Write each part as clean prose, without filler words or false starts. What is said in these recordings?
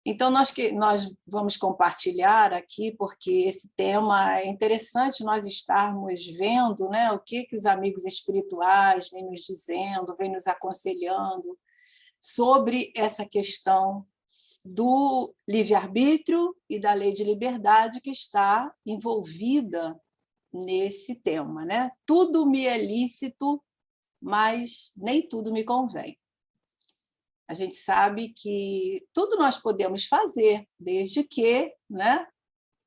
Então, nós vamos compartilhar aqui, porque esse tema é interessante nós estarmos vendo, né, o que os amigos espirituais vêm nos dizendo, vêm nos aconselhando sobre essa questão do livre-arbítrio e da lei de liberdade que está envolvida nesse tema, né? Tudo me é lícito, mas nem tudo me convém. A gente sabe que tudo nós podemos fazer, desde que, né?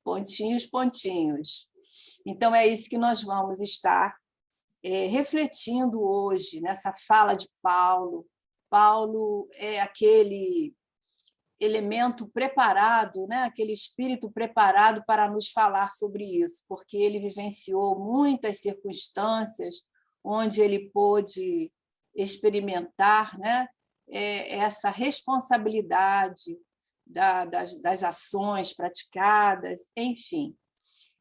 Pontinhos, pontinhos. Então, é isso que nós vamos estar refletindo hoje, nessa fala de Paulo. Paulo é aquele elemento preparado, né? Aquele espírito preparado para nos falar sobre isso, porque ele vivenciou muitas circunstâncias onde ele pôde experimentar, né? Essa responsabilidade das ações praticadas, enfim.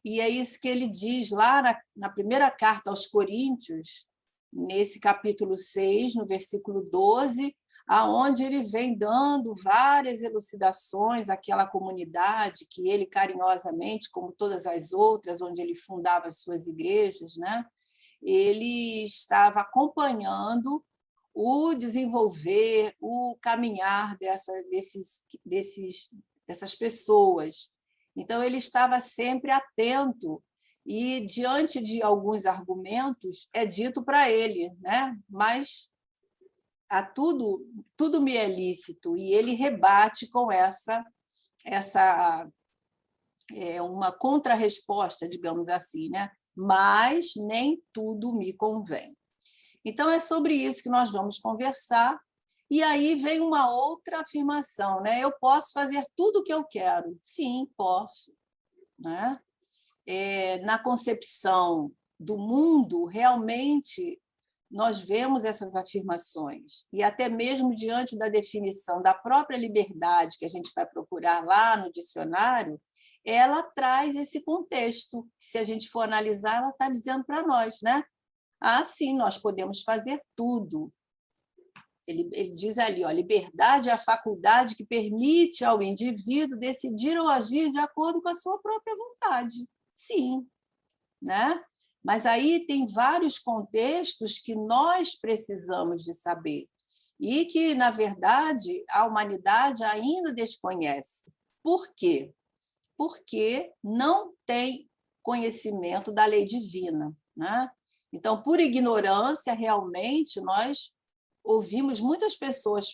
E é isso que ele diz lá na primeira carta aos Coríntios, nesse capítulo 6, no versículo 12, aonde ele vem dando várias elucidações àquela comunidade que ele carinhosamente, como todas as outras, onde ele fundava as suas igrejas, né? Ele estava acompanhando o desenvolver, o caminhar dessas pessoas. Então, ele estava sempre atento e, diante de alguns argumentos, é dito para ele, né? Mas tudo me é lícito, e ele rebate com uma contrarresposta, digamos assim, né? Mas nem tudo me convém. Então, é sobre isso que nós vamos conversar. E aí vem uma outra afirmação, né? Eu posso fazer tudo o que eu quero. Sim, posso. Né? Na concepção do mundo, realmente, nós vemos essas afirmações. E até mesmo diante da definição da própria liberdade, que a gente vai procurar lá no dicionário, ela traz esse contexto. Se a gente for analisar, ela está dizendo para nós, né? Ah, sim, nós podemos fazer tudo. Ele diz ali, ó, liberdade é a faculdade que permite ao indivíduo decidir ou agir de acordo com a sua própria vontade. Sim, né? Mas aí tem vários contextos que nós precisamos de saber e que, na verdade, a humanidade ainda desconhece. Por quê? Porque não tem conhecimento da lei divina, né? Então, por ignorância, realmente, nós ouvimos muitas pessoas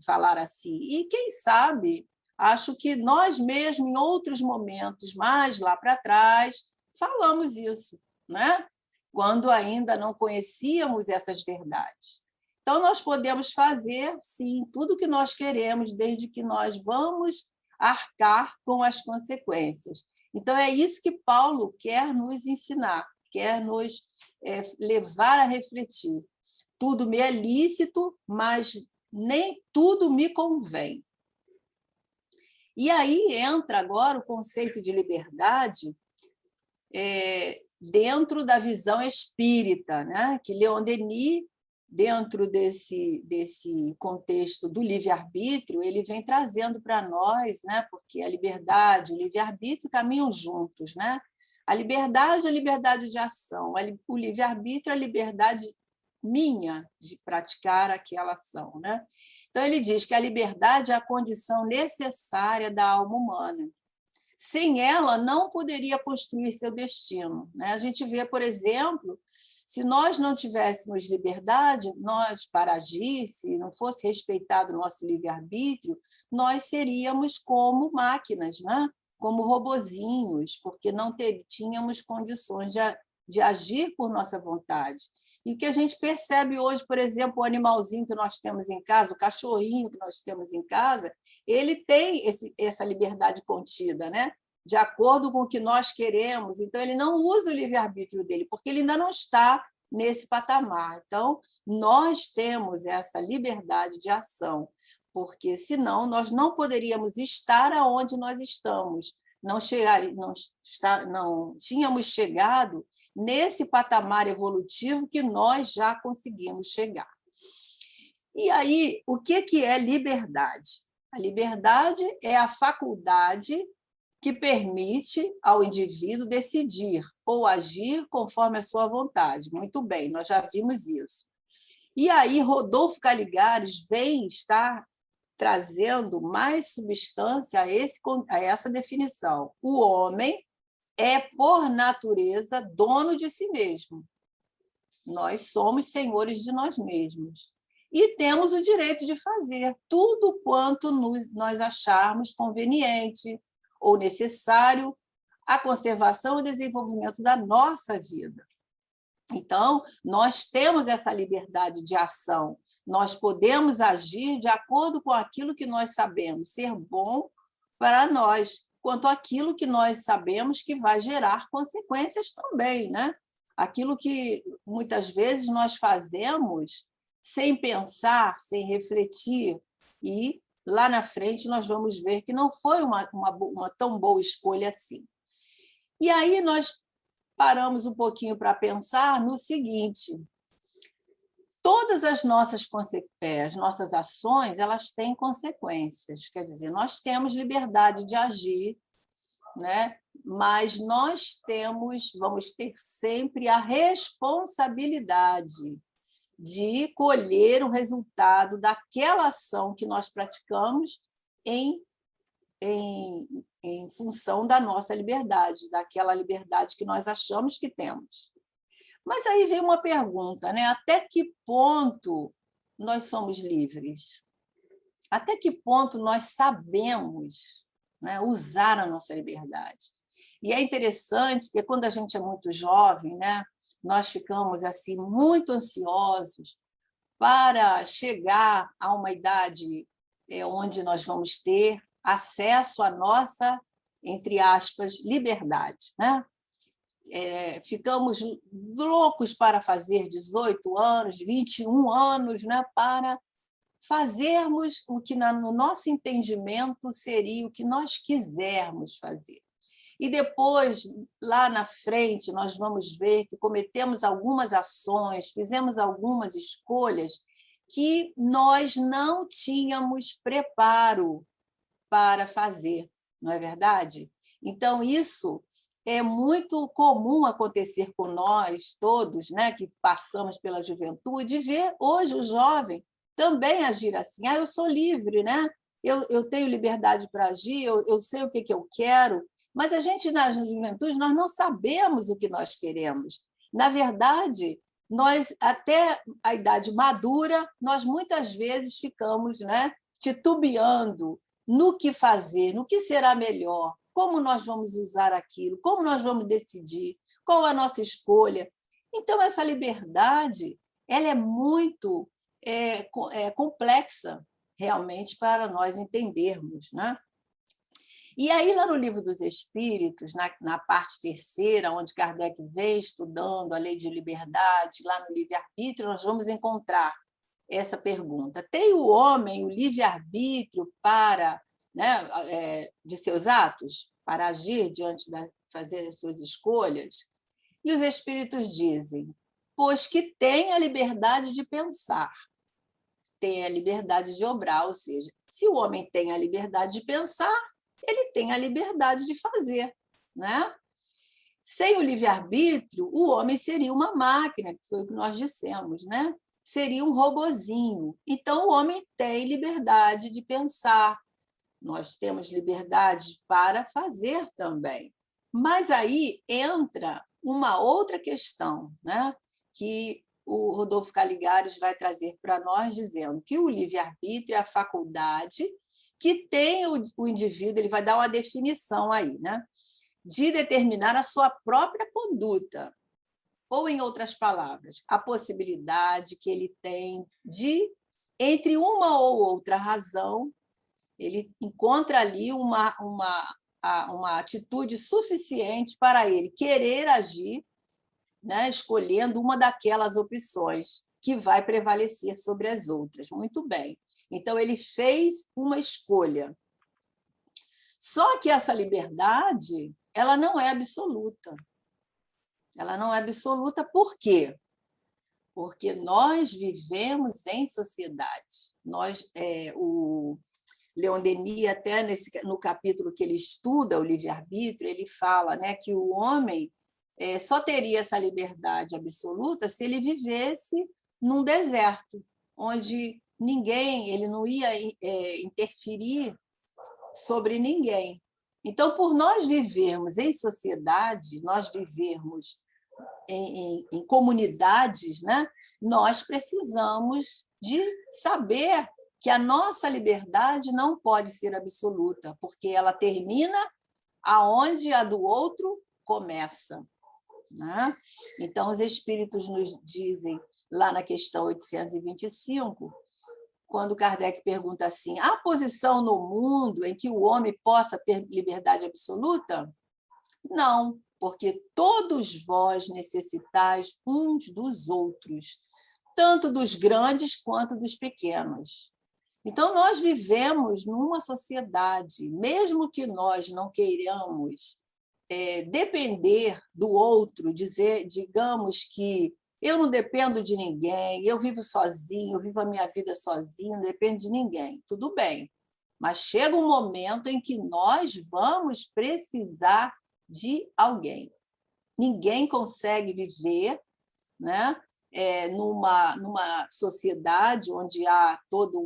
falar assim. E, quem sabe, acho que nós mesmos, em outros momentos, mais lá para trás, falamos isso, né? Quando ainda não conhecíamos essas verdades. Então, nós podemos fazer, sim, tudo o que nós queremos, desde que nós vamos arcar com as consequências. Então, é isso que Paulo quer nos ensinar, quer nos levar a refletir. Tudo me é lícito, mas nem tudo me convém. E aí entra agora o conceito de liberdade dentro da visão espírita, né? Que Leon Denis, dentro desse contexto do livre-arbítrio, ele vem trazendo para nós, né? Porque a liberdade e o livre-arbítrio caminham juntos, né? A liberdade de ação, o livre-arbítrio é a liberdade minha de praticar aquela ação, né? Então, ele diz que a liberdade é a condição necessária da alma humana. Sem ela, não poderia construir seu destino, né? A gente vê, por exemplo, se nós não tivéssemos liberdade, nós, para agir, se não fosse respeitado o nosso livre-arbítrio, nós seríamos como máquinas, né? Como robozinhos, porque não tínhamos condições de agir por nossa vontade. E o que a gente percebe hoje, por exemplo, o animalzinho que nós temos em casa, o cachorrinho que nós temos em casa, ele tem essa liberdade contida, né? De acordo com o que nós queremos. Então, ele não usa o livre-arbítrio dele, porque ele ainda não está nesse patamar. Então, nós temos essa liberdade de ação, porque, senão, nós não poderíamos estar aonde nós estamos. Não tínhamos chegado nesse patamar evolutivo que nós já conseguimos chegar. E aí, o que é liberdade? A liberdade é a faculdade que permite ao indivíduo decidir ou agir conforme a sua vontade. Muito bem, nós já vimos isso. E aí, Rodolfo Caligares vem estar trazendo mais substância a essa definição. O homem é, por natureza, dono de si mesmo. Nós somos senhores de nós mesmos. E temos o direito de fazer tudo quanto nós acharmos conveniente ou necessário à conservação e desenvolvimento da nossa vida. Então, nós temos essa liberdade de ação. Nós podemos agir de acordo com aquilo que nós sabemos ser bom para nós, quanto aquilo que nós sabemos que vai gerar consequências também, né? Aquilo que muitas vezes nós fazemos sem pensar, sem refletir, e lá na frente nós vamos ver que não foi uma tão boa escolha assim. E aí nós paramos um pouquinho para pensar no seguinte: todas as nossas ações, elas têm consequências, quer dizer, nós temos liberdade de agir, né? Mas nós vamos ter sempre a responsabilidade de colher o resultado daquela ação que nós praticamos em função da nossa liberdade, daquela liberdade que nós achamos que temos. Mas aí vem uma pergunta, né? Até que ponto nós somos livres? Até que ponto nós sabemos, né, usar a nossa liberdade? E é interessante que, quando a gente é muito jovem, né, nós ficamos assim muito ansiosos para chegar a uma idade onde nós vamos ter acesso à nossa, entre aspas, liberdade, né? Ficamos loucos para fazer 18 anos, 21 anos, né, para fazermos o que, no nosso entendimento, seria o que nós quisermos fazer. E depois, lá na frente, nós vamos ver que cometemos algumas ações, fizemos algumas escolhas que nós não tínhamos preparo para fazer, não é verdade? Então, isso é muito comum acontecer com nós todos, né, que passamos pela juventude, e ver hoje o jovem também agir assim. Eu sou livre, né? Eu tenho liberdade para agir, eu sei o que eu quero, mas a gente, na juventude, nós não sabemos o que nós queremos. Na verdade, nós, até a idade madura, nós muitas vezes ficamos, né, titubeando no que fazer, no que será melhor, como nós vamos usar aquilo, como nós vamos decidir, qual a nossa escolha. Então, essa liberdade, ela é muito complexa, realmente, para nós entendermos, né? E aí, lá no Livro dos Espíritos, na parte terceira, onde Kardec vem estudando a lei de liberdade, lá no livre-arbítrio, nós vamos encontrar essa pergunta: tem o homem o livre-arbítrio para, né, de seus atos, para agir diante fazer as suas escolhas? E os Espíritos dizem: pois que tem a liberdade de pensar, tem a liberdade de obrar, ou seja, se o homem tem a liberdade de pensar, ele tem a liberdade de fazer, né? Sem o livre-arbítrio, o homem seria uma máquina, que foi o que nós dissemos, né? Seria um robozinho. Então, o homem tem liberdade de pensar, nós temos liberdade para fazer também. Mas aí entra uma outra questão, né? Que o Rodolfo Caligares vai trazer para nós, dizendo que o livre-arbítrio é a faculdade que tem o indivíduo, ele vai dar uma definição aí, né, de determinar a sua própria conduta, ou, em outras palavras, a possibilidade que ele tem de, entre uma ou outra razão, ele encontra ali uma atitude suficiente para ele querer agir, né, escolhendo uma daquelas opções que vai prevalecer sobre as outras. Muito bem. Então, ele fez uma escolha. Só que essa liberdade, ela não é absoluta. Ela não é absoluta por quê? Porque nós vivemos em sociedade. Leon Denis, até no capítulo que ele estuda o livre-arbítrio, ele fala, né, que o homem só teria essa liberdade absoluta se ele vivesse num deserto, onde ele não ia interferir sobre ninguém. Então, por nós vivermos em sociedade, nós vivermos em comunidades, né, nós precisamos de saber que a nossa liberdade não pode ser absoluta, porque ela termina aonde a do outro começa, né? Então, os espíritos nos dizem, lá na questão 825, quando Kardec pergunta assim: há posição no mundo em que o homem possa ter liberdade absoluta? Não, porque todos vós necessitais uns dos outros, tanto dos grandes quanto dos pequenos. Então, nós vivemos numa sociedade, mesmo que nós não queiramos depender do outro, digamos que eu não dependo de ninguém, eu vivo sozinho, eu vivo a minha vida sozinho, não dependo de ninguém. Tudo bem, mas chega um momento em que nós vamos precisar de alguém. Ninguém consegue viver, né, numa sociedade onde há toda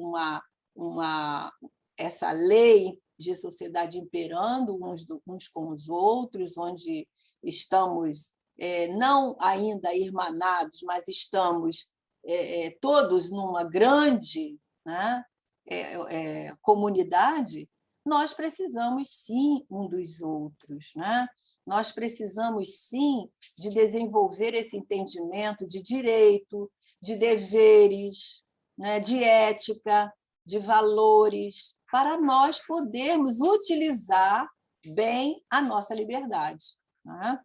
essa lei de sociedade imperando uns com os outros, onde estamos não ainda irmanados, mas estamos todos numa grande, né, comunidade. Nós precisamos, sim, um dos outros, né? Nós precisamos, sim, de desenvolver esse entendimento de direito, de deveres, né, de ética, de valores, para nós podermos utilizar bem a nossa liberdade, né?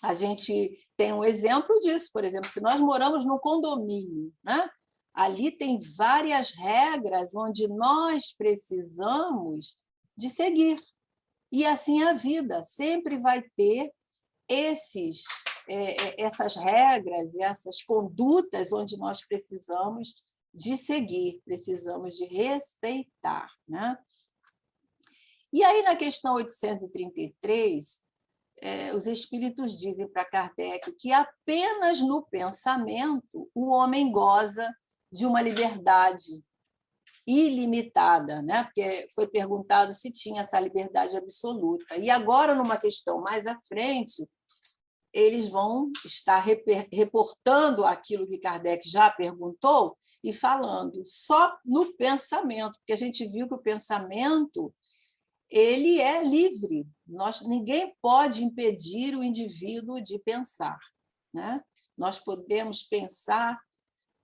A gente tem um exemplo disso, por exemplo, se nós moramos num condomínio, né? Ali tem várias regras onde nós precisamos de seguir. E assim a vida sempre vai ter essas regras, essas condutas onde nós precisamos de seguir, precisamos de respeitar, né? E aí, na questão 833, os espíritos dizem para Kardec que apenas no pensamento o homem goza de uma liberdade ilimitada, né? Porque foi perguntado se tinha essa liberdade absoluta. E agora, numa questão mais à frente, eles vão estar reportando aquilo que Kardec já perguntou e falando só no pensamento, porque a gente viu que o pensamento ele é livre. Ninguém pode impedir o indivíduo de pensar, né? Nós podemos pensar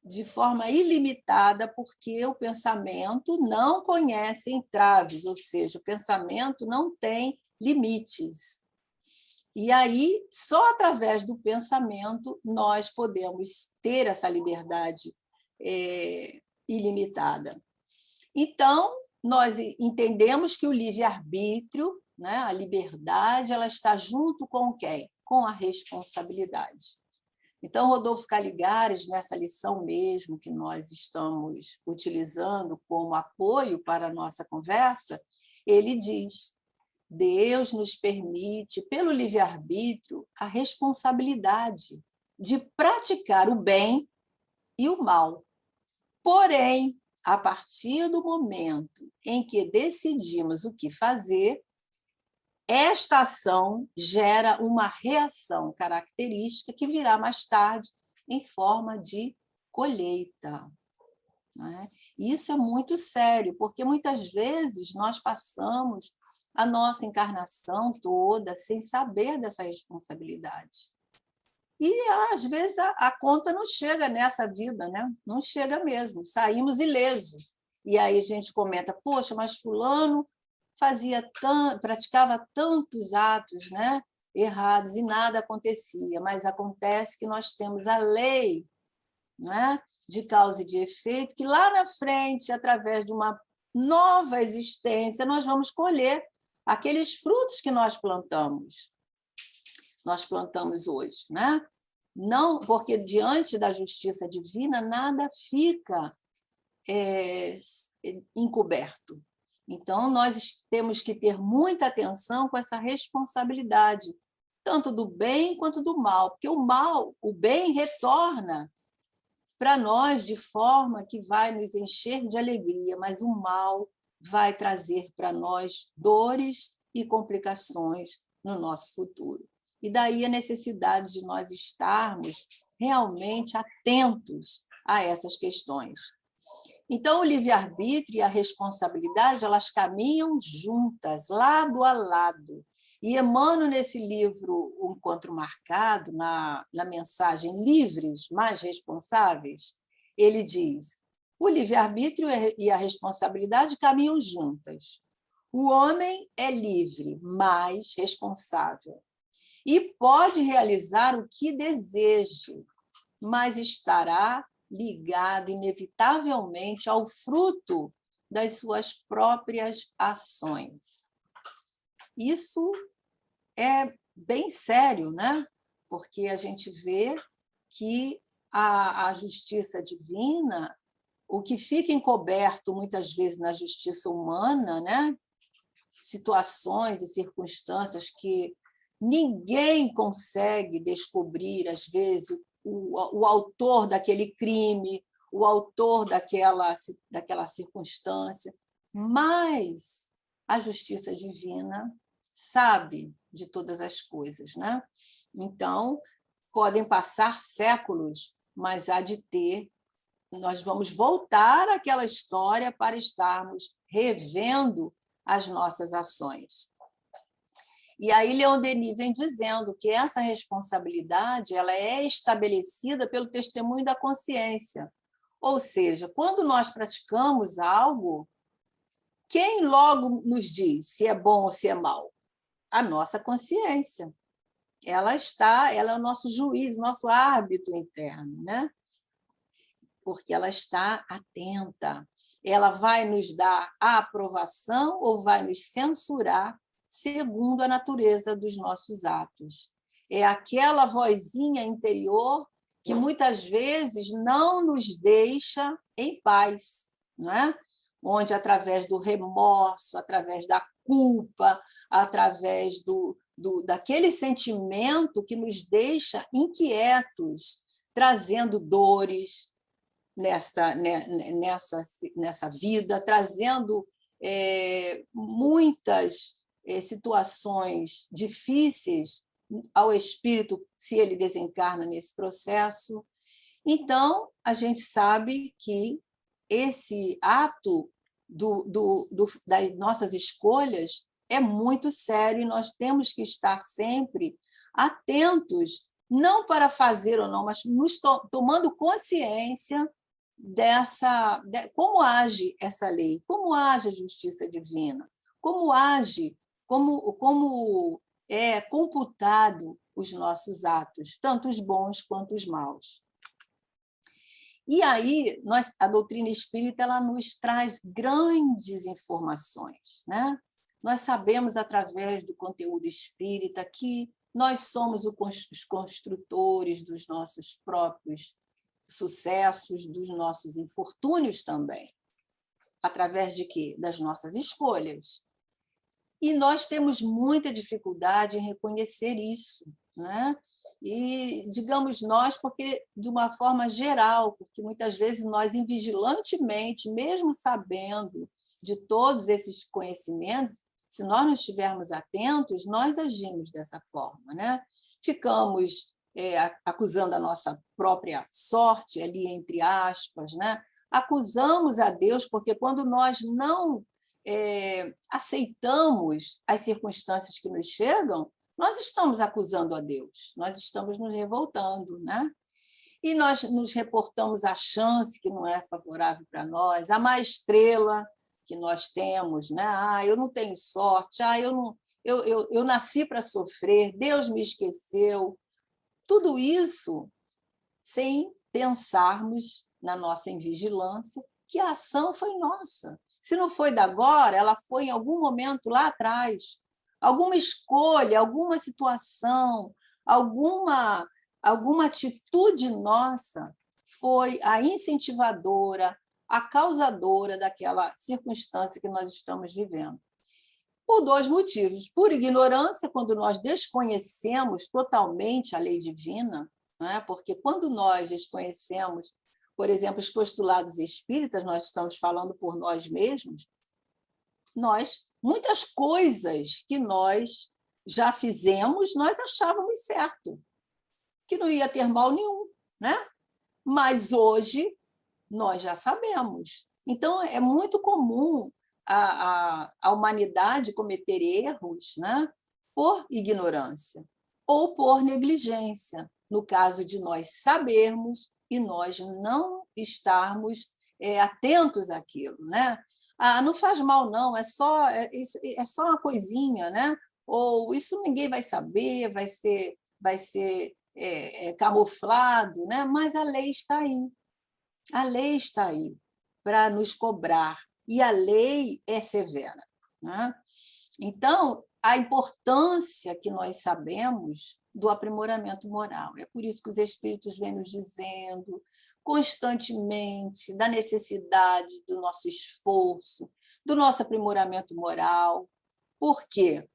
de forma ilimitada, porque o pensamento não conhece entraves, ou seja, o pensamento não tem limites. E aí, só através do pensamento, nós podemos ter essa liberdade ilimitada. Então, nós entendemos que o livre-arbítrio, né, a liberdade, ela está junto com quem? Com a responsabilidade. Então, Rodolfo Caligares, nessa lição mesmo que nós estamos utilizando como apoio para a nossa conversa, ele diz: Deus nos permite, pelo livre-arbítrio, a responsabilidade de praticar o bem e o mal. Porém, a partir do momento em que decidimos o que fazer, esta ação gera uma reação característica que virá mais tarde em forma de colheita, né? Isso é muito sério, porque muitas vezes nós passamos a nossa encarnação toda sem saber dessa responsabilidade. E, às vezes, a conta não chega nessa vida, né? Não chega mesmo, saímos ilesos. E aí a gente comenta: poxa, mas fulano praticava tantos atos, né, errados e nada acontecia. Mas acontece que nós temos a lei, né, de causa e de efeito, que lá na frente, através de uma nova existência, nós vamos colher aqueles frutos que nós plantamos hoje, né? Não, porque diante da justiça divina nada fica encoberto. Então, nós temos que ter muita atenção com essa responsabilidade, tanto do bem quanto do mal, porque o bem retorna para nós de forma que vai nos encher de alegria, mas o mal vai trazer para nós dores e complicações no nosso futuro. E daí a necessidade de nós estarmos realmente atentos a essas questões. Então, o livre-arbítrio e a responsabilidade, elas caminham juntas, lado a lado. E Emmanuel, nesse livro, O Encontro Marcado, na mensagem Livres, mais responsáveis, ele diz: o livre-arbítrio e a responsabilidade caminham juntas. O homem é livre, mas responsável. E pode realizar o que deseje, mas estará ligado inevitavelmente ao fruto das suas próprias ações. Isso é bem sério, né? Porque a gente vê que a justiça divina, o que fica encoberto muitas vezes na justiça humana, né? Situações e circunstâncias que ninguém consegue descobrir, às vezes, o autor daquele crime, o autor daquela circunstância, mas a justiça divina sabe de todas as coisas, né? Então, podem passar séculos, mas há de ter, nós vamos voltar àquela história para estarmos revendo as nossas ações. E aí Leon Denis vem dizendo que essa responsabilidade ela é estabelecida pelo testemunho da consciência. Ou seja, quando nós praticamos algo, quem logo nos diz se é bom ou se é mal? A nossa consciência. Ela é o nosso juiz, nosso árbitro interno, né? Porque ela está atenta. Ela vai nos dar a aprovação ou vai nos censurar segundo a natureza dos nossos atos. É aquela vozinha interior que muitas vezes não nos deixa em paz, né? Onde, através do remorso, através da culpa, através daquele sentimento que nos deixa inquietos, trazendo dores nessa vida, trazendo muitas situações difíceis ao espírito, se ele desencarna nesse processo. Então, a gente sabe que esse ato das nossas escolhas é muito sério e nós temos que estar sempre atentos, não para fazer ou não, mas tomando consciência como age essa lei, como age a justiça divina, como age, como é computado os nossos atos, tanto os bons quanto os maus. E aí, a doutrina espírita ela nos traz grandes informações, né? Nós sabemos, através do conteúdo espírita, que nós somos os construtores dos nossos próprios sucessos, dos nossos infortúnios também. Através de quê? Das nossas escolhas. E nós temos muita dificuldade em reconhecer isso, né? E, digamos nós, porque de uma forma geral, porque muitas vezes nós, invigilantemente, mesmo sabendo de todos esses conhecimentos, se nós não estivermos atentos, nós agimos dessa forma, né? Ficamos acusando a nossa própria sorte, ali entre aspas, né? Acusamos a Deus, porque quando nós não aceitamos as circunstâncias que nos chegam, nós estamos acusando a Deus, nós estamos nos revoltando, né? E nós nos reportamos a chance que não é favorável para nós, a má estrela que nós temos, né? Eu não tenho sorte, eu nasci para sofrer, Deus me esqueceu. Tudo isso sem pensarmos na nossa invigilância que a ação foi nossa. Se não foi da agora, ela foi em algum momento lá atrás. Alguma escolha, alguma situação, alguma atitude nossa foi a incentivadora, a causadora daquela circunstância que nós estamos vivendo. Por dois motivos. Por ignorância, quando nós desconhecemos totalmente a lei divina, né? Porque quando nós desconhecemos, por exemplo, os postulados espíritas, nós estamos falando por nós mesmos, muitas coisas que nós já fizemos, nós achávamos certo, que não ia ter mal nenhum, né? Mas hoje nós já sabemos. Então, é muito comum a humanidade cometer erros, né, por ignorância ou por negligência, no caso de nós sabermos e nós não estarmos atentos àquilo, né? Não faz mal, não, é só uma coisinha, né? Ou isso ninguém vai saber, vai ser camuflado, né? Mas a lei está aí. A lei está aí para nos cobrar, e a lei é severa, né? Então, a importância que nós sabemos do aprimoramento moral. É por isso que os espíritos vêm nos dizendo constantemente da necessidade do nosso esforço, do nosso aprimoramento moral. Por quê?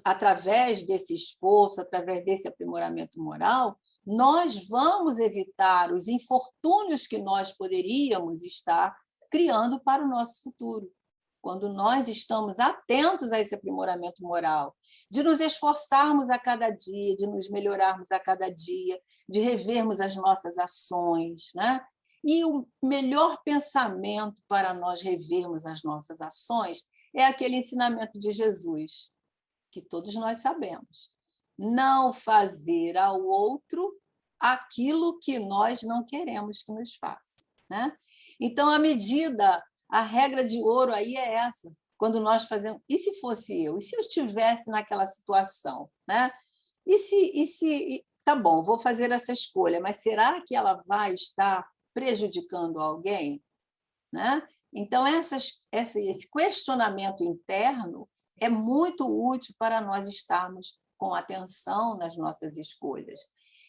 Através desse esforço, através desse aprimoramento moral, nós vamos evitar os infortúnios que nós poderíamos estar criando para o nosso futuro. Quando nós estamos atentos a esse aprimoramento moral, de nos esforçarmos a cada dia, de nos melhorarmos a cada dia, de revermos as nossas ações, né? E o melhor pensamento para nós revermos as nossas ações é aquele ensinamento de Jesus, que todos nós sabemos. Não fazer ao outro aquilo que nós não queremos que nos faça, né? Então, a regra de ouro aí é essa. Quando nós fazemos... E se fosse eu? E se eu estivesse naquela situação, né? Tá bom, vou fazer essa escolha, mas será que ela vai estar prejudicando alguém? Né? Então, esse questionamento interno é muito útil para nós estarmos com atenção nas nossas escolhas.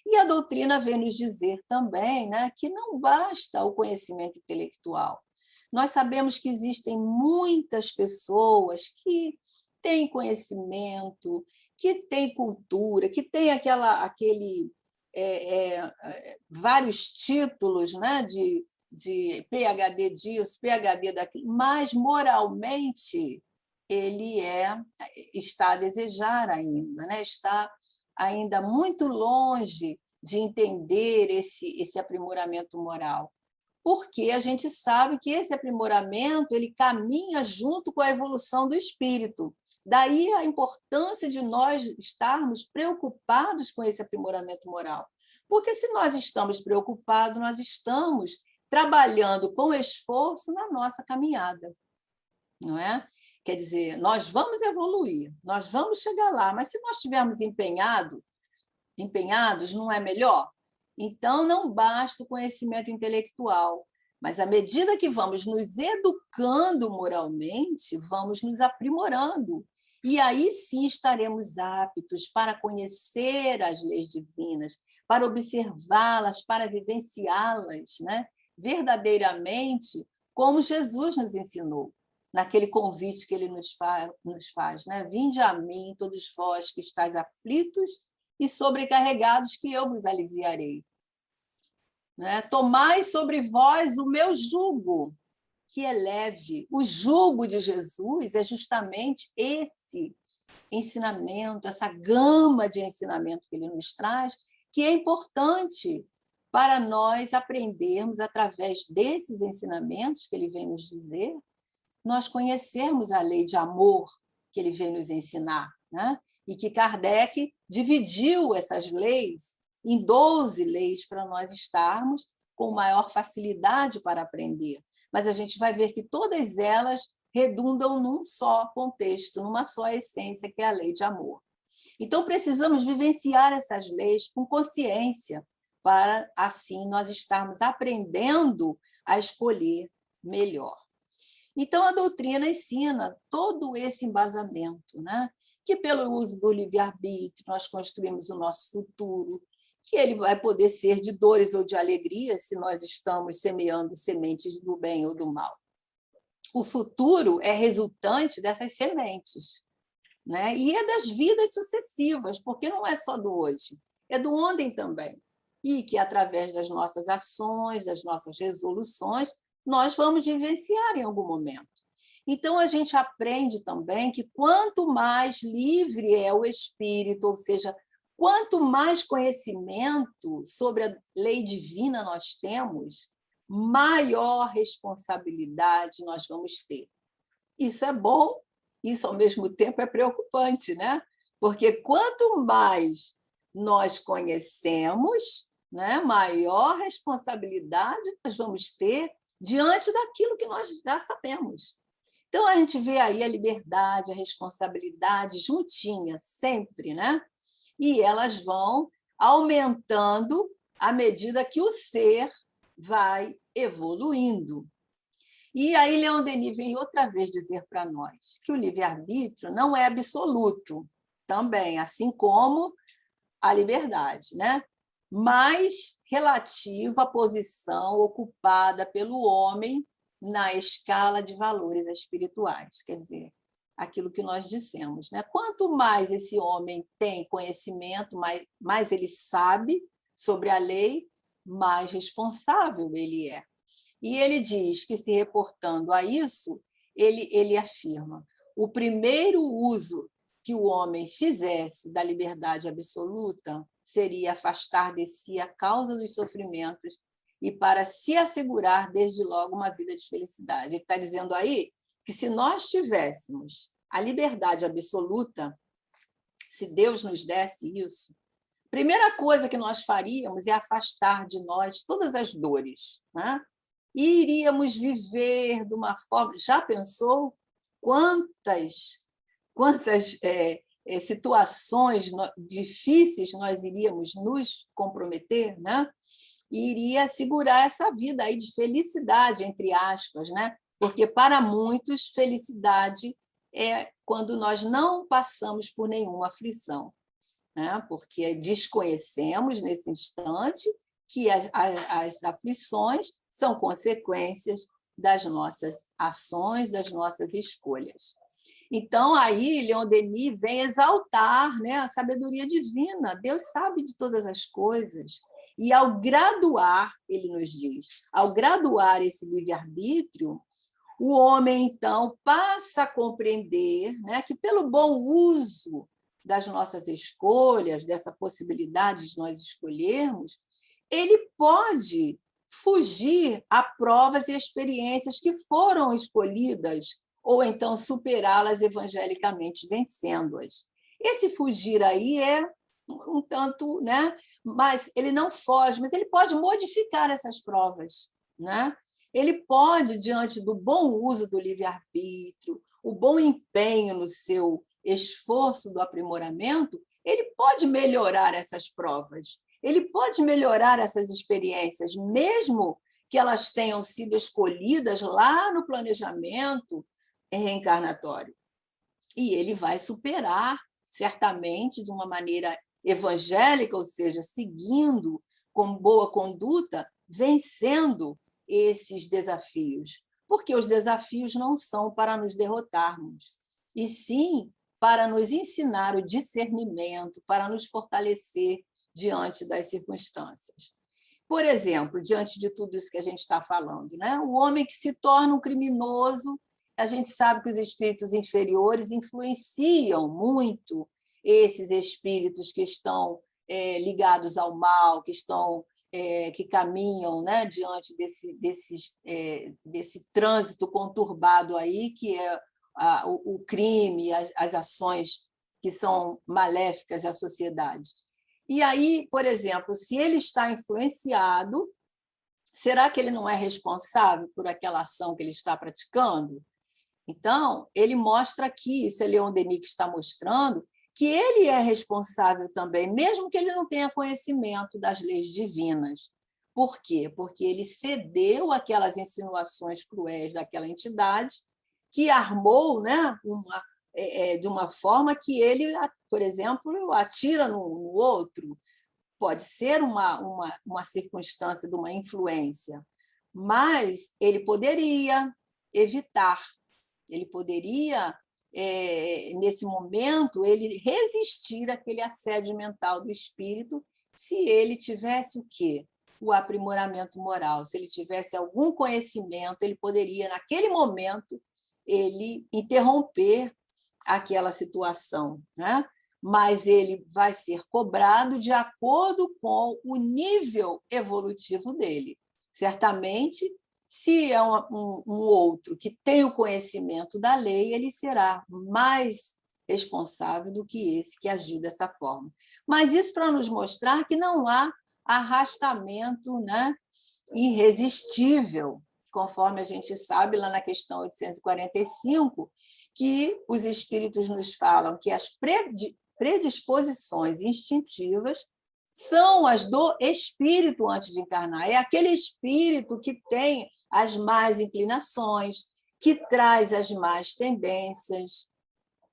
E a doutrina vem nos dizer também, né, que não basta o conhecimento intelectual. Nós sabemos que existem muitas pessoas que têm conhecimento, que têm cultura, que têm vários títulos, né, de PhD disso, PhD daquilo, mas moralmente ele está a desejar ainda, né? Está ainda muito longe de entender esse aprimoramento moral, porque a gente sabe que esse aprimoramento ele caminha junto com a evolução do espírito. Daí a importância de nós estarmos preocupados com esse aprimoramento moral, porque se nós estamos preocupados, nós estamos trabalhando com esforço na nossa caminhada, não é? Quer dizer, nós vamos evoluir, nós vamos chegar lá, mas se nós estivermos empenhados, não é melhor? Então, não basta o conhecimento intelectual, mas à medida que vamos nos educando moralmente, vamos nos aprimorando. E aí sim estaremos aptos para conhecer as leis divinas, para observá-las, para vivenciá-las, né? Verdadeiramente, como Jesus nos ensinou, naquele convite que ele nos faz, né? Vinde a mim, todos vós que estáis aflitos e sobrecarregados, que eu vos aliviarei. Né? Tomai sobre vós o meu jugo, que é leve. O jugo de Jesus é justamente esse ensinamento, essa gama de ensinamento que ele nos traz, que é importante para nós aprendermos, através desses ensinamentos que ele vem nos dizer, nós conhecermos a lei de amor que ele vem nos ensinar, né? E que Kardec dividiu essas leis em 12 leis para nós estarmos com maior facilidade para aprender. Mas a gente vai ver que todas elas redundam num só contexto, numa só essência, que é a lei de amor. Então, precisamos vivenciar essas leis com consciência, para, assim, nós estarmos aprendendo a escolher melhor. Então, a doutrina ensina todo esse embasamento, né? Que pelo uso do livre-arbítrio nós construímos o nosso futuro, que ele vai poder ser de dores ou de alegrias se nós estamos semeando sementes do bem ou do mal. O futuro é resultante dessas sementes, né? E é das vidas sucessivas, porque não é só do hoje, é do ontem também. E que, através das nossas ações, das nossas resoluções, nós vamos vivenciar em algum momento. Então, a gente aprende também que quanto mais livre é o espírito, ou seja, quanto mais conhecimento sobre a lei divina nós temos, maior responsabilidade nós vamos ter. Isso é bom, isso, ao mesmo tempo, é preocupante, né? Porque quanto mais nós conhecemos, né, maior responsabilidade nós vamos ter diante daquilo que nós já sabemos. Então, a gente vê aí a liberdade, a responsabilidade juntinha, sempre, né? E elas vão aumentando à medida que o ser vai evoluindo. E aí Leon Denis vem outra vez dizer para nós que o livre-arbítrio não é absoluto, também, assim como a liberdade, né? Mas relativo à posição ocupada pelo homem na escala de valores espirituais, quer dizer, aquilo que nós dissemos, né? Quanto mais esse homem tem conhecimento, mais ele sabe sobre a lei, mais responsável ele é. E ele diz que, se reportando a isso, ele afirma: o primeiro uso que o homem fizesse da liberdade absoluta seria afastar de si a causa dos sofrimentos e para se assegurar, desde logo, uma vida de felicidade. Ele está dizendo aí que, se nós tivéssemos a liberdade absoluta, se Deus nos desse isso, a primeira coisa que nós faríamos é afastar de nós todas as dores, né? E iríamos viver de uma forma... Já pensou quantas situações difíceis nós iríamos nos comprometer, né? E iria segurar essa vida aí de felicidade, entre aspas, né? Porque, para muitos, felicidade é quando nós não passamos por nenhuma aflição, né? Porque desconhecemos, nesse instante, que as aflições são consequências das nossas ações, das nossas escolhas. Então, aí, Leon Denis vem exaltar, né, a sabedoria divina. Deus sabe de todas as coisas. E, ao graduar, ele nos diz, ao graduar esse livre-arbítrio, o homem, então, passa a compreender, né, que, pelo bom uso das nossas escolhas, dessa possibilidade de nós escolhermos, ele pode fugir a provas e experiências que foram escolhidas, ou então superá-las evangelicamente, vencendo-as. Esse fugir aí é um tanto, né? Mas ele não foge, mas ele pode modificar essas provas, né? Ele pode, diante do bom uso do livre-arbítrio, o bom empenho no seu esforço do aprimoramento, ele pode melhorar essas provas, ele pode melhorar essas experiências, mesmo que elas tenham sido escolhidas lá no planejamento reencarnatório. E ele vai superar, certamente, de uma maneira evangélica, ou seja, seguindo com boa conduta, vencendo esses desafios. Porque os desafios não são para nos derrotarmos, e sim para nos ensinar o discernimento, para nos fortalecer diante das circunstâncias. Por exemplo, diante de tudo isso que a gente está falando, né? O homem que se torna um criminoso, a gente sabe que os espíritos inferiores influenciam muito esses espíritos que estão ligados ao mal, que caminham, né, diante desse trânsito conturbado aí, que é o crime, as ações que são maléficas à sociedade. E aí, por exemplo, se ele está influenciado, será que ele não é responsável por aquela ação que ele está praticando? Então, ele mostra aqui, isso é Leon Denis que está mostrando, que ele é responsável também, mesmo que ele não tenha conhecimento das leis divinas. Por quê? Porque ele cedeu àquelas insinuações cruéis daquela entidade, que armou, né, de uma forma que ele, por exemplo, atira no outro, pode ser uma circunstância de uma influência, mas ele poderia evitar, ele poderia, nesse momento, ele resistir àquele assédio mental do espírito, se ele tivesse o quê? O aprimoramento moral. Se ele tivesse algum conhecimento, ele poderia, naquele momento, ele interromper aquela situação, né? Mas ele vai ser cobrado de acordo com o nível evolutivo dele. Certamente, se é um outro que tem o conhecimento da lei, ele será mais responsável do que esse que agiu dessa forma. Mas isso para nos mostrar que não há arrastamento, né, irresistível, conforme a gente sabe lá na questão 845, que os espíritos nos falam que as predisposições instintivas são as do espírito antes de encarnar. É aquele espírito que tem as más inclinações, que traz as más tendências.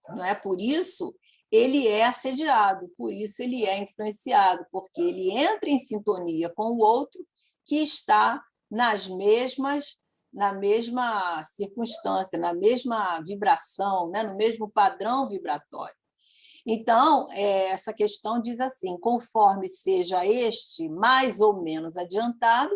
Não é? Por isso, ele é assediado, por isso ele é influenciado, porque ele entra em sintonia com o outro que está na mesma circunstância, na mesma vibração, né? No mesmo padrão vibratório. Então, essa questão diz assim, conforme seja este mais ou menos adiantado,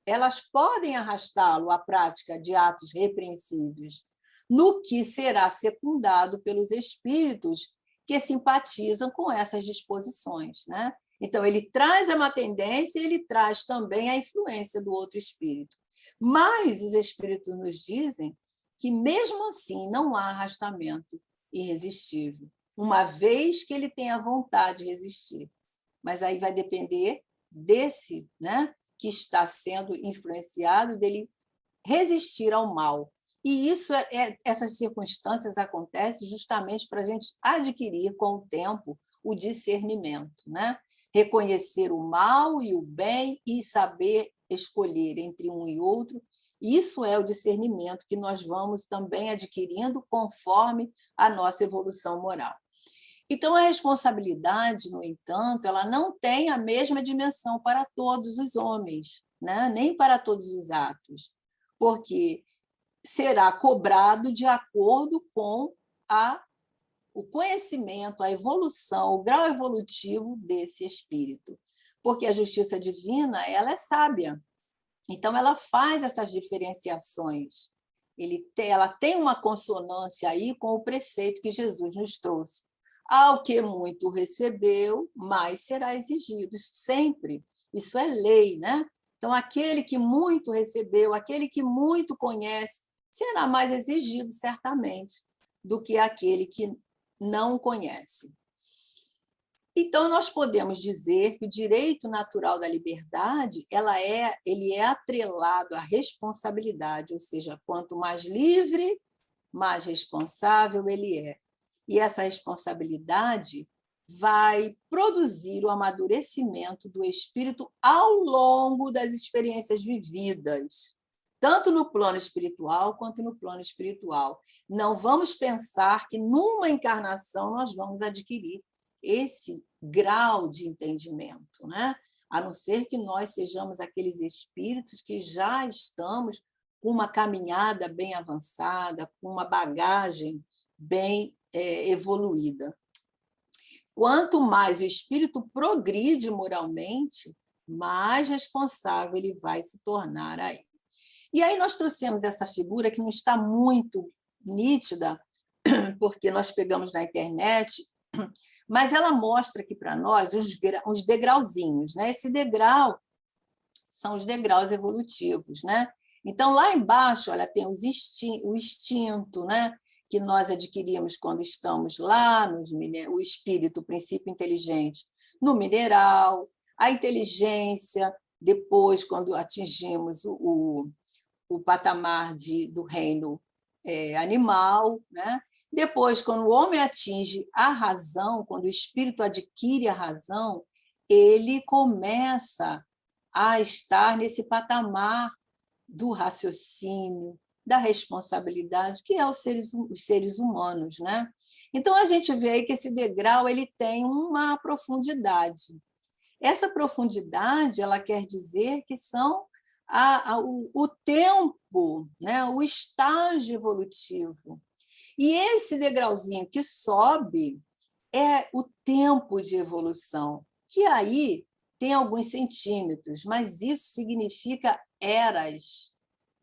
elas podem arrastá-lo à prática de atos repreensíveis, no que será secundado pelos espíritos que simpatizam com essas disposições, né? Então, ele traz a má tendência e ele traz também a influência do outro espírito. Mas os espíritos nos dizem que, mesmo assim, não há arrastamento irresistível, uma vez que ele tenha vontade de resistir. Mas aí vai depender desse, né, que está sendo influenciado, dele resistir ao mal. E essas circunstâncias acontecem justamente para a gente adquirir com o tempo o discernimento, né? Reconhecer o mal e o bem e saber escolher entre um e outro. Isso é o discernimento que nós vamos também adquirindo conforme a nossa evolução moral. Então, a responsabilidade, no entanto, ela não tem a mesma dimensão para todos os homens, né? Nem para todos os atos, porque será cobrado de acordo com o conhecimento, a evolução, o grau evolutivo desse espírito. Porque a justiça divina, ela é sábia. Então, ela faz essas diferenciações. Ela tem uma consonância aí com o preceito que Jesus nos trouxe. Ao que muito recebeu, mais será exigido. Isso sempre. Isso é lei, né? Então, aquele que muito recebeu, aquele que muito conhece, será mais exigido, certamente, do que aquele que não conhece. Então, nós podemos dizer que o direito natural da liberdade ele é atrelado à responsabilidade, ou seja, quanto mais livre, mais responsável ele é. E essa responsabilidade vai produzir o amadurecimento do espírito ao longo das experiências vividas, tanto no plano espiritual quanto no plano espiritual. Não vamos pensar que numa encarnação nós vamos adquirir esse grau de entendimento, né? A não ser que nós sejamos aqueles espíritos que já estamos com uma caminhada bem avançada, com uma bagagem bem evoluída. Quanto mais o espírito progride moralmente, mais responsável ele vai se tornar aí. E aí nós trouxemos essa figura que não está muito nítida, porque nós pegamos na internet, mas ela mostra aqui para nós os degrauzinhos, né? Esse degrau são os degraus evolutivos, né? Então, lá embaixo, olha, tem o instinto, né? Que nós adquirimos quando estamos lá, o espírito, o princípio inteligente, no mineral, a inteligência, depois, quando atingimos o patamar do reino animal, né? Depois, quando o homem atinge a razão, quando o espírito adquire a razão, ele começa a estar nesse patamar do raciocínio, da responsabilidade, que é os seres humanos, né? Então, a gente vê aí que esse degrau ele tem uma profundidade. Essa profundidade, ela quer dizer que são o tempo, né? O estágio evolutivo. E esse degrauzinho que sobe é o tempo de evolução, que aí tem alguns centímetros, mas isso significa eras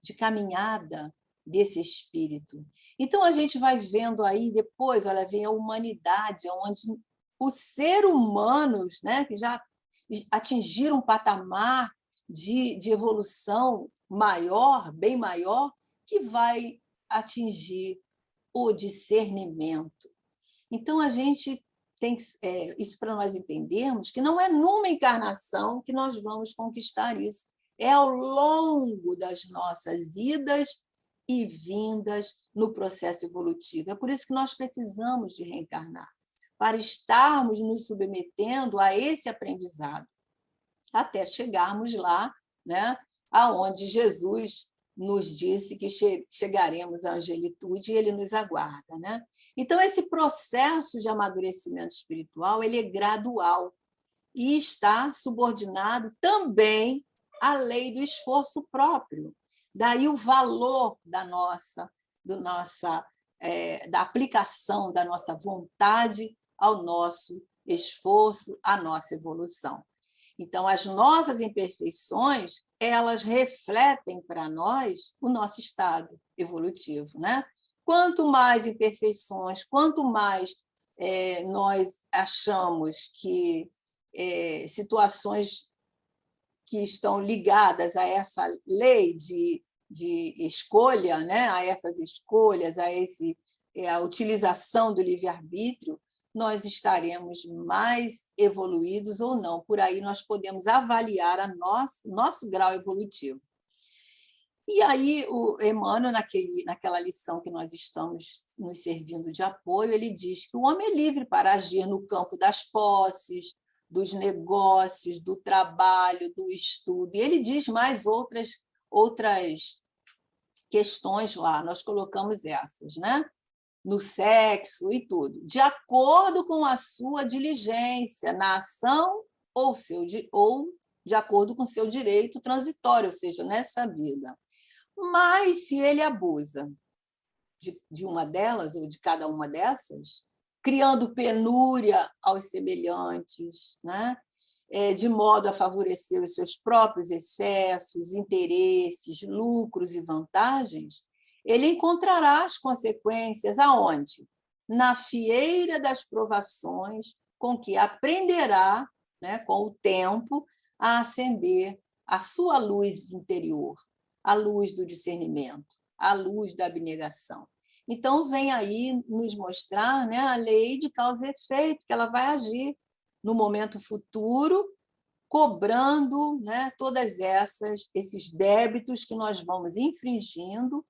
de caminhada desse espírito. Então, a gente vai vendo aí, depois, olha, vem a humanidade, onde os seres humanos, né, que já atingiram um patamar de evolução maior, bem maior, que vai atingir o discernimento. Então, a gente tem isso para nós entendermos que não é numa encarnação que nós vamos conquistar isso. É ao longo das nossas idas e vindas no processo evolutivo. É por isso que nós precisamos de reencarnar, para estarmos nos submetendo a esse aprendizado, até chegarmos lá, né, aonde Jesus nos disse que chegaremos à angelitude e ele nos aguarda, né? Então, esse processo de amadurecimento espiritual, ele é gradual e está subordinado também à lei do esforço próprio. Daí o valor da aplicação da nossa vontade ao nosso esforço, à nossa evolução. Então, as nossas imperfeições, elas refletem para nós o nosso estado evolutivo, né? Quanto mais imperfeições, quanto mais nós achamos que situações que estão ligadas a essa lei de escolha, né? A essas escolhas, a utilização do livre-arbítrio, nós estaremos mais evoluídos ou não. Por aí nós podemos avaliar nosso grau evolutivo. E aí o Emmanuel, naquela lição que nós estamos nos servindo de apoio, ele diz que o homem é livre para agir no campo das posses, dos negócios, do trabalho, do estudo. E ele diz mais outras questões lá, nós colocamos essas, né? No sexo e tudo, de acordo com a sua diligência na ação ou de acordo com seu direito transitório, ou seja, nessa vida. Mas, se ele abusa de uma delas ou de cada uma dessas, criando penúria aos semelhantes, né? De modo a favorecer os seus próprios excessos, interesses, lucros e vantagens, ele encontrará as consequências aonde? Na fieira das provações, com que aprenderá, né, com o tempo, a acender a sua luz interior, a luz do discernimento, a luz da abnegação. Então, vem aí nos mostrar, né, a lei de causa e efeito, que ela vai agir no momento futuro, cobrando, né, todas esses débitos que nós vamos infringindo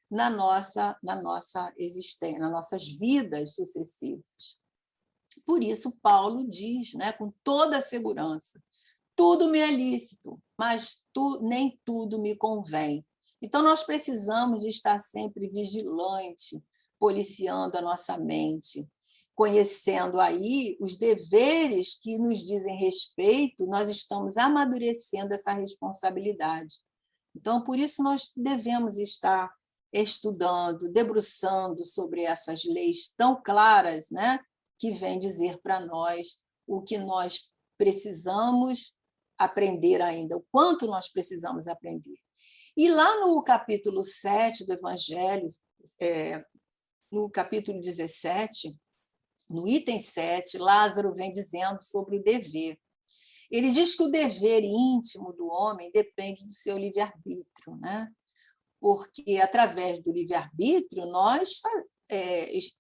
na nossa existência, nas nossas vidas sucessivas. Por isso, Paulo diz, né, com toda a segurança, tudo me é lícito, mas nem tudo me convém. Então, nós precisamos de estar sempre vigilante, policiando a nossa mente, conhecendo aí os deveres que nos dizem respeito, nós estamos amadurecendo essa responsabilidade. Então, por isso, nós devemos estar estudando, debruçando sobre essas leis tão claras, né, que vêm dizer para nós o que nós precisamos aprender ainda, o quanto nós precisamos aprender. E lá no capítulo 7 do Evangelho, no capítulo 17, no item 7, Lázaro vem dizendo sobre o dever. Ele diz que o dever íntimo do homem depende do seu livre-arbítrio, né? Porque, através do livre-arbítrio, nós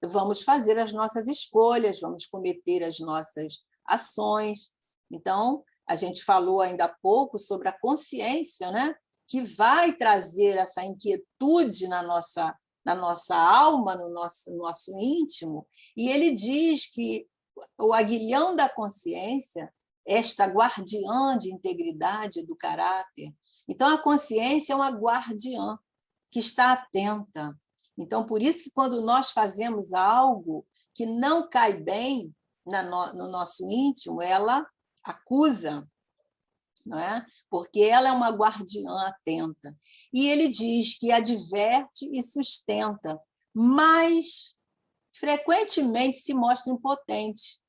vamos fazer as nossas escolhas, vamos cometer as nossas ações. Então, a gente falou ainda há pouco sobre a consciência, né? Que vai trazer essa inquietude na nossa alma, no nosso íntimo, e ele diz que o aguilhão da consciência, esta guardiã de integridade do caráter, então a consciência é uma guardiã que está atenta. Então, por isso que quando nós fazemos algo que não cai bem no nosso íntimo, ela acusa, não é? Porque ela é uma guardiã atenta. E ele diz que adverte e sustenta, mas frequentemente se mostra impotente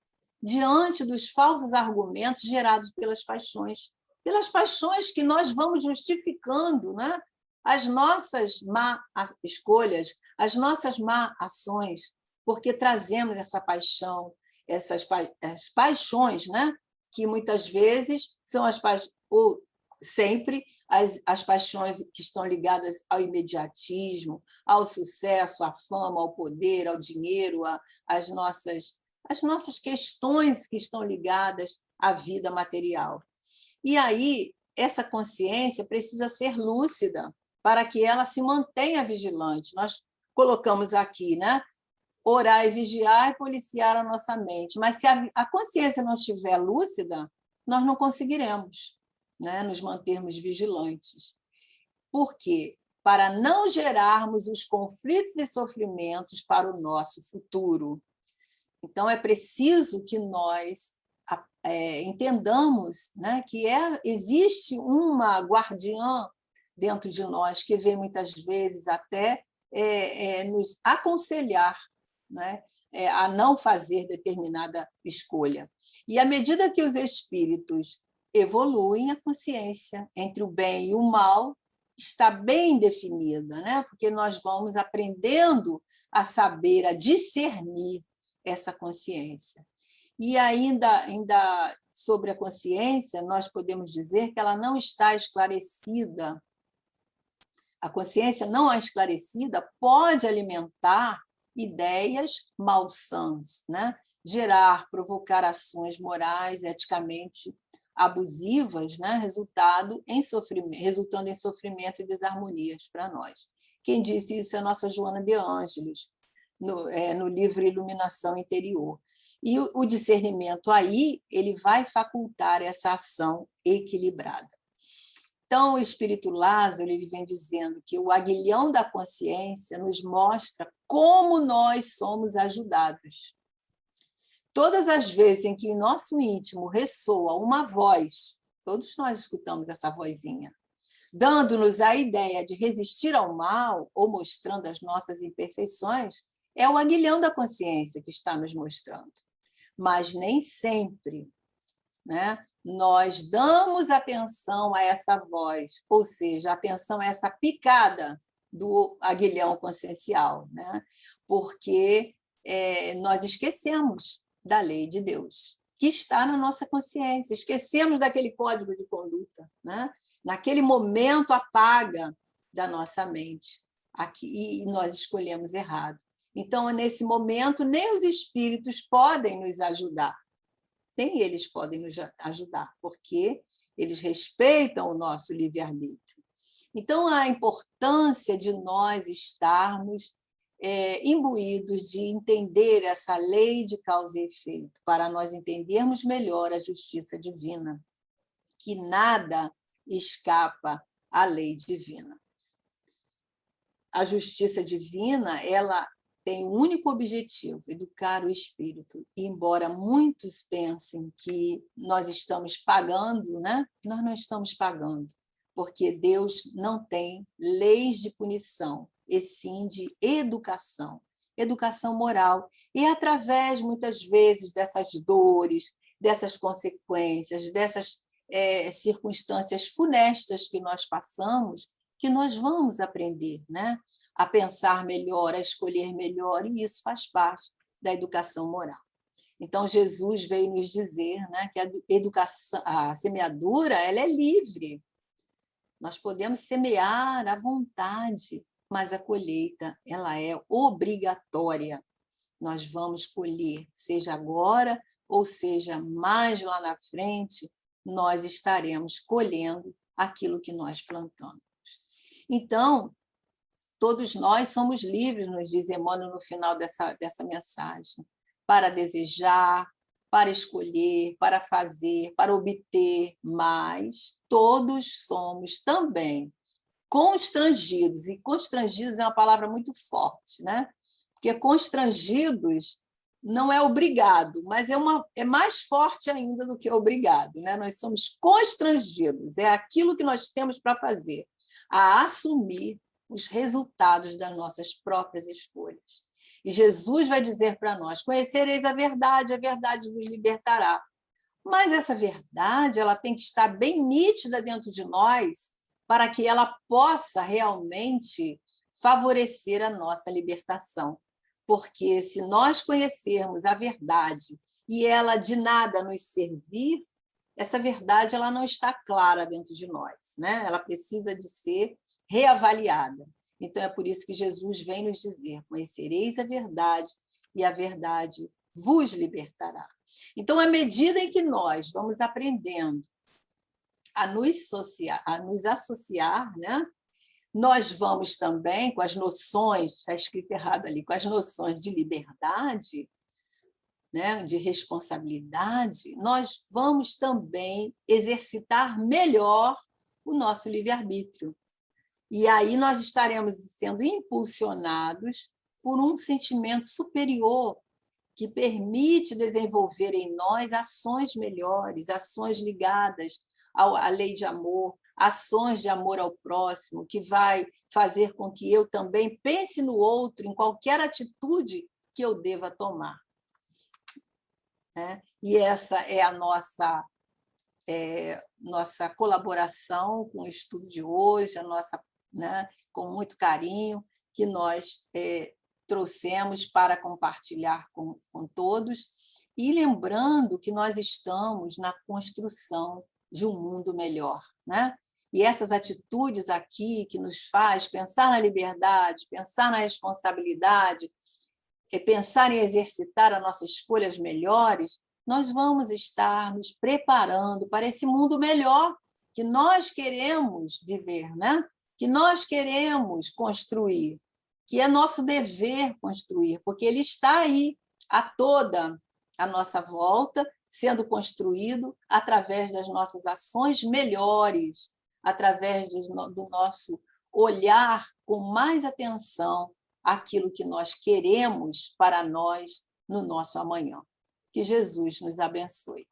diante dos falsos argumentos gerados pelas paixões que nós vamos justificando, né? As nossas má escolhas, as nossas má ações, porque trazemos essa paixão, as paixões, né? Que muitas vezes são ou sempre as paixões que estão ligadas ao imediatismo, ao sucesso, à fama, ao poder, ao dinheiro, às nossas questões que estão ligadas à vida material. E aí, essa consciência precisa ser lúcida para que ela se mantenha vigilante. Nós colocamos aqui, né? Orar e vigiar e policiar a nossa mente. Mas se a consciência não estiver lúcida, nós não conseguiremos, né, nos mantermos vigilantes. Por quê? Para não gerarmos os conflitos e sofrimentos para o nosso futuro. Então, é preciso que nós entendamos, né, que existe uma guardiã dentro de nós que vem muitas vezes até nos aconselhar, né, a não fazer determinada escolha. E à medida que os espíritos evoluem, a consciência entre o bem e o mal está bem definida, né? Porque nós vamos aprendendo a saber, a discernir essa consciência. E ainda sobre a consciência, nós podemos dizer que ela não está esclarecida. A consciência não esclarecida pode alimentar ideias malsãs, né? Gerar, provocar ações morais eticamente abusivas, né? Resultando em sofrimento e desarmonias para nós. Quem disse isso é a nossa Joana de Ângeles, no livro Iluminação Interior. E o discernimento aí ele vai facultar essa ação equilibrada. Então, o Espírito Lázaro ele vem dizendo que o aguilhão da consciência nos mostra como nós somos ajudados. Todas as vezes em que em nosso íntimo ressoa uma voz, todos nós escutamos essa vozinha, dando-nos a ideia de resistir ao mal ou mostrando as nossas imperfeições, é o aguilhão da consciência que está nos mostrando. Mas nem sempre, né, nós damos atenção a essa voz, ou seja, atenção a essa picada do aguilhão consciencial, né? Porque nós esquecemos da lei de Deus, que está na nossa consciência, esquecemos daquele código de conduta, né? Naquele momento apaga da nossa mente, aqui, e nós escolhemos errado. Então, nesse momento, nem os espíritos podem nos ajudar, nem eles podem nos ajudar, porque eles respeitam o nosso livre-arbítrio. Então, a importância de nós estarmos imbuídos de entender essa lei de causa e efeito, para nós entendermos melhor a justiça divina, que nada escapa à lei divina. A justiça divina, ela tem um único objetivo, educar o espírito. E, embora muitos pensem que nós estamos pagando, né? Nós não estamos pagando, porque Deus não tem leis de punição, e sim de educação, educação moral. E através, muitas vezes, dessas dores, dessas consequências, dessas circunstâncias funestas que nós passamos, que nós vamos aprender, né? A pensar melhor, a escolher melhor, e isso faz parte da educação moral. Então, Jesus veio nos dizer, né, que a semeadura ela é livre. Nós podemos semear à vontade, mas a colheita ela é obrigatória. Nós vamos colher, seja agora ou seja mais lá na frente, nós estaremos colhendo aquilo que nós plantamos. Então, todos nós somos livres, nos diz Emmanuel no final dessa mensagem, para desejar, para escolher, para fazer, para obter, mas todos somos também constrangidos, e constrangidos é uma palavra muito forte, né? Porque constrangidos não é obrigado, mas é mais forte ainda do que obrigado, né? Nós somos constrangidos, é aquilo que nós temos para fazer, a assumir os resultados das nossas próprias escolhas. E Jesus vai dizer para nós: conhecereis a verdade vos libertará. Mas essa verdade ela tem que estar bem nítida dentro de nós para que ela possa realmente favorecer a nossa libertação. Porque se nós conhecermos a verdade e ela de nada nos servir, essa verdade ela não está clara dentro de nós, né? Ela precisa de ser reavaliada. Então é por isso que Jesus vem nos dizer: conhecereis a verdade e a verdade vos libertará. Então, à medida em que nós vamos aprendendo a nos associar, né? Nós vamos também, com as noções, está escrito errado ali, com as noções de liberdade, né? De responsabilidade, nós vamos também exercitar melhor o nosso livre-arbítrio. E aí nós estaremos sendo impulsionados por um sentimento superior que permite desenvolver em nós ações melhores, ações ligadas à lei de amor, ações de amor ao próximo, que vai fazer com que eu também pense no outro em qualquer atitude que eu deva tomar. E essa é a nossa colaboração com o estudo de hoje, a nossa, né, com muito carinho, que nós trouxemos para compartilhar com todos, e lembrando que nós estamos na construção de um mundo melhor, né? E essas atitudes aqui que nos faz pensar na liberdade, pensar na responsabilidade, pensar em exercitar as nossas escolhas melhores, nós vamos estar nos preparando para esse mundo melhor que nós queremos viver, né? Que nós queremos construir, que é nosso dever construir, porque ele está aí a toda a nossa volta, sendo construído através das nossas ações melhores, através do nosso olhar com mais atenção àquilo que nós queremos para nós no nosso amanhã. Que Jesus nos abençoe.